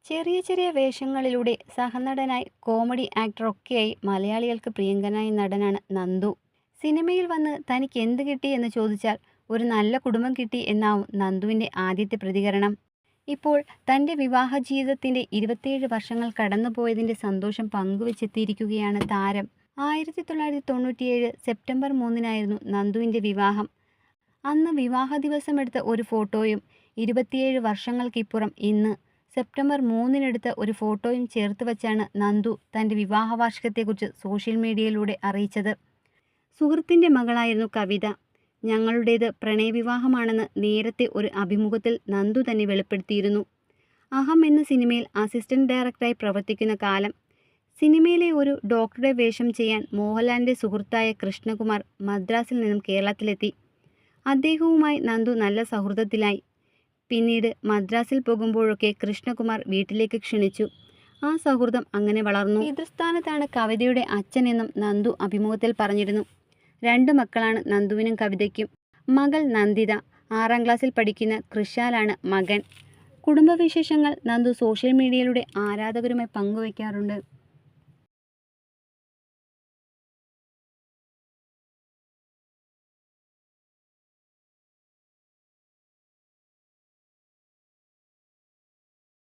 ചെറിയ ചെറിയ വേഷങ്ങളിലൂടെ സഹനടനായി കോമഡി ആക്ടറൊക്കെയായി മലയാളികൾക്ക് പ്രിയങ്കരനായ നടനാണ് നന്ദു. സിനിമയിൽ വന്ന് തനിക്ക് എന്ത് കിട്ടി എന്ന് ചോദിച്ചാൽ ഒരു നല്ല കുടുംബം കിട്ടി എന്നാവും നന്ദുവിൻ്റെ ആദ്യത്തെ പ്രതികരണം. ഇപ്പോൾ തൻ്റെ വിവാഹ ജീവിതത്തിൻ്റെ 27 വർഷങ്ങൾ കടന്നുപോയതിൻ്റെ സന്തോഷം പങ്കുവെച്ചെത്തിയിരിക്കുകയാണ് താരം. 1997 സെപ്റ്റംബർ 3-നായിരുന്നു നന്ദുവിൻ്റെ വിവാഹം. അന്ന് വിവാഹ ദിവസമെടുത്ത ഒരു ഫോട്ടോയും 27 വർഷങ്ങൾക്കിപ്പുറം ഇന്ന് സെപ്റ്റംബർ 3-നെടുത്ത ഒരു ഫോട്ടോയും ചേർത്ത് വച്ചാണ് നന്ദു തൻ്റെ വിവാഹ വാർഷികത്തെക്കുറിച്ച് സോഷ്യൽ മീഡിയയിലൂടെ അറിയിച്ചത്. സുഹൃത്തിൻ്റെ മകളായിരുന്നു കവിത. ഞങ്ങളുടേത് പ്രണയവിവാഹമാണെന്ന് നേരത്തെ ഒരു അഭിമുഖത്തിൽ നന്ദു തന്നെ വെളിപ്പെടുത്തിയിരുന്നു. അഹം എന്ന സിനിമയിൽ അസിസ്റ്റന്റ് ഡയറക്ടറായി പ്രവർത്തിക്കുന്ന കാലം. സിനിമയിലെ ഒരു ഡോക്ടറുടെ വേഷം ചെയ്യാൻ മോഹൻലാലിൻ്റെ സുഹൃത്തായ കൃഷ്ണകുമാർ മദ്രാസിൽ നിന്നും കേരളത്തിലെത്തി. അദ്ദേഹവുമായി നന്ദു നല്ല സൗഹൃദത്തിലായി. പിന്നീട് മദ്രാസിൽ പോകുമ്പോഴൊക്കെ കൃഷ്ണകുമാർ വീട്ടിലേക്ക് ക്ഷണിച്ചു. ആ സൗഹൃദം അങ്ങനെ വളർന്നു. പിതൃസ്ഥാനത്താണ് കവിതയുടെ അച്ഛനെന്നും നന്ദു അഭിമുഖത്തിൽ പറഞ്ഞിരുന്നു. 2 മക്കളാണ് നന്ദുവിനും കവിതയ്ക്കും. മകൾ നന്ദിത, 6-ാം ക്ലാസ്സിൽ പഠിക്കുന്ന കൃഷാലാണ് മകൻ. കുടുംബവിശേഷങ്ങൾ നന്ദു സോഷ്യൽ മീഡിയയിലൂടെ ആരാധകരുമായി പങ്കുവയ്ക്കാറുണ്ട്.